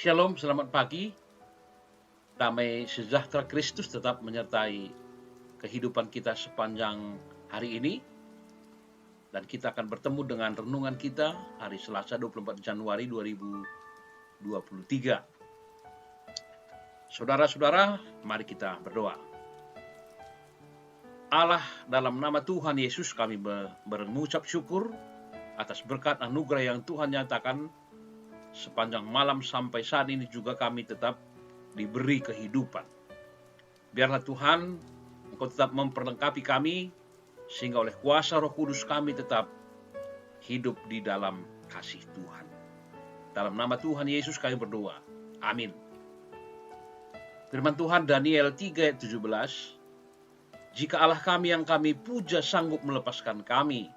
Shalom, selamat pagi. Damai sejahtera Kristus tetap menyertai kehidupan kita sepanjang hari ini. Dan kita akan bertemu dengan renungan kita hari Selasa 24 Januari 2023. Saudara-saudara, mari kita berdoa. Allah, dalam nama Tuhan Yesus kami mengucap syukur atas berkat anugerah yang Tuhan nyatakan sepanjang malam sampai saat ini juga kami tetap diberi kehidupan. Biarlah Tuhan, Engkau tetap memperlengkapi kami, sehingga oleh kuasa Roh Kudus kami tetap hidup di dalam kasih Tuhan. Dalam nama Tuhan Yesus kami berdoa. Amin. Firman Tuhan Daniel 3 ayat 17, jika Allah kami yang kami puja sanggup melepaskan kami,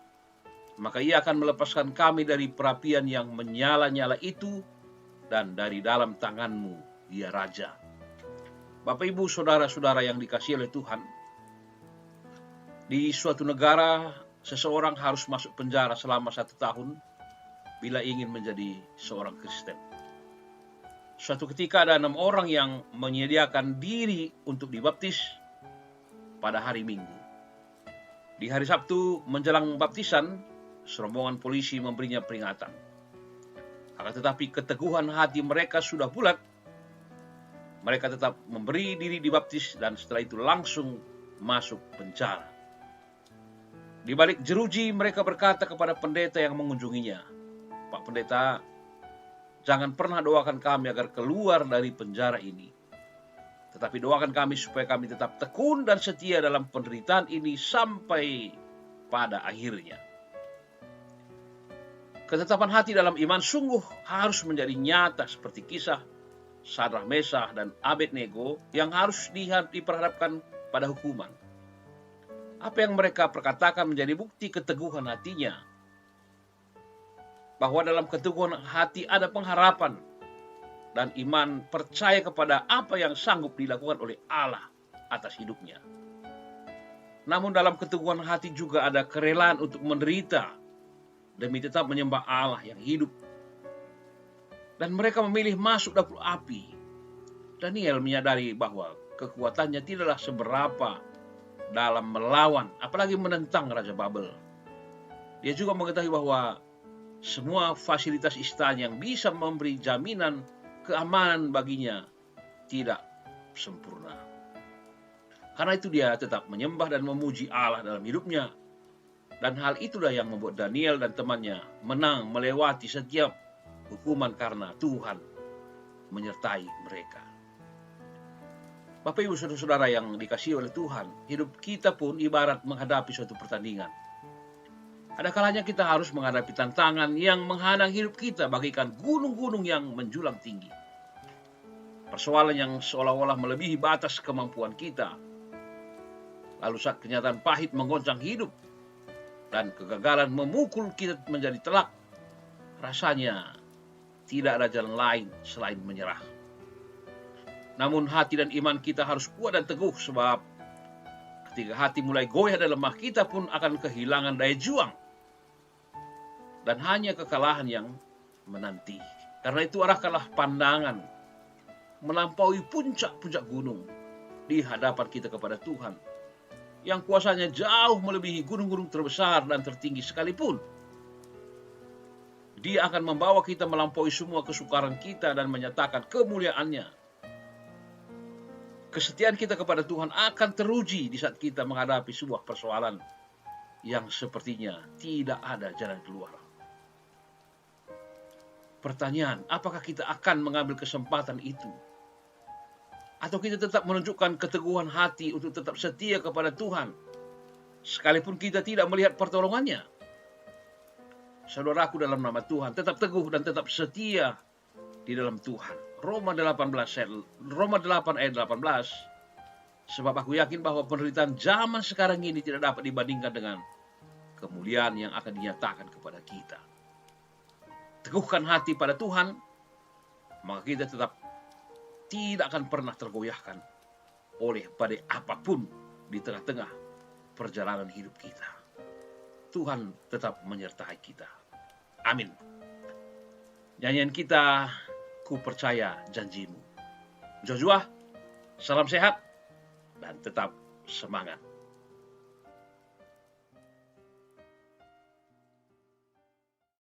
maka Ia akan melepaskan kami dari perapian yang menyala-nyala itu dan dari dalam tangan-Mu, ya Raja. Bapak, Ibu, saudara-saudara yang dikasihi oleh Tuhan, di suatu negara seseorang harus masuk penjara selama 1 tahun bila ingin menjadi seorang Kristen. Suatu ketika ada 6 orang yang menyediakan diri untuk dibaptis pada hari Minggu. Di hari Sabtu menjelang baptisan, serombongan polisi memberinya peringatan. Akan tetapi keteguhan hati mereka sudah bulat. Mereka tetap memberi diri dibaptis dan setelah itu langsung masuk penjara. Di balik jeruji mereka berkata kepada pendeta yang mengunjunginya, Pak Pendeta, jangan pernah doakan kami agar keluar dari penjara ini. Tetapi doakan kami supaya kami tetap tekun dan setia dalam penderitaan ini sampai pada akhirnya. Ketetapan hati dalam iman sungguh harus menjadi nyata seperti kisah Sadrah, Mesakh, dan Abednego yang harus diperhadapkan pada hukuman. Apa yang mereka perkatakan menjadi bukti keteguhan hatinya. Bahwa dalam keteguhan hati ada pengharapan dan iman percaya kepada apa yang sanggup dilakukan oleh Allah atas hidupnya. Namun dalam keteguhan hati juga ada kerelaan untuk menderita demi tetap menyembah Allah yang hidup. Dan mereka memilih masuk dapur api. Daniel menyadari bahwa kekuatannya tidaklah seberapa dalam melawan, apalagi menentang Raja Babel. Dia juga mengetahui bahwa semua fasilitas istana yang bisa memberi jaminan keamanan baginya tidak sempurna. Karena itu dia tetap menyembah dan memuji Allah dalam hidupnya. Dan hal itulah yang membuat Daniel dan temannya menang melewati setiap hukuman karena Tuhan menyertai mereka. Bapak, Ibu, saudara-saudara yang dikasihi oleh Tuhan, hidup kita pun ibarat menghadapi suatu pertandingan. Ada kalanya kita harus menghadapi tantangan yang menghadang hidup kita bagaikan gunung-gunung yang menjulang tinggi. Persoalan yang seolah-olah melebihi batas kemampuan kita. Lalu saat kenyataan pahit menggoncang hidup, dan kegagalan memukul kita menjadi telak, rasanya tidak ada jalan lain selain menyerah. Namun hati dan iman kita harus kuat dan teguh, sebab ketika hati mulai goyah dan lemah, kita pun akan kehilangan daya juang. Dan hanya kekalahan yang menanti. Karena itu arahkanlah pandangan melampaui puncak-puncak gunung di hadapan kita kepada Tuhan, yang kuasanya jauh melebihi gunung-gunung terbesar dan tertinggi sekalipun. Dia akan membawa kita melampaui semua kesukaran kita dan menyatakan kemuliaan-Nya. Kesetiaan kita kepada Tuhan akan teruji di saat kita menghadapi sebuah persoalan yang sepertinya tidak ada jalan keluar. Pertanyaan, apakah kita akan mengambil kesempatan itu? Atau kita tetap menunjukkan keteguhan hati untuk tetap setia kepada Tuhan, sekalipun kita tidak melihat pertolongannya? Saudaraku dalam nama Tuhan, tetap teguh dan tetap setia di dalam Tuhan. Roma 8 ayat 18, sebab aku yakin bahwa penderitaan zaman sekarang ini tidak dapat dibandingkan dengan kemuliaan yang akan dinyatakan kepada kita. Teguhkan hati pada Tuhan, maka kita tetap tidak akan pernah tergoyahkan oleh badai apapun di tengah-tengah perjalanan hidup kita. Tuhan tetap menyertai kita. Amin. Nyanyian kita, ku percaya janjimu. Joshua, salam sehat dan tetap semangat.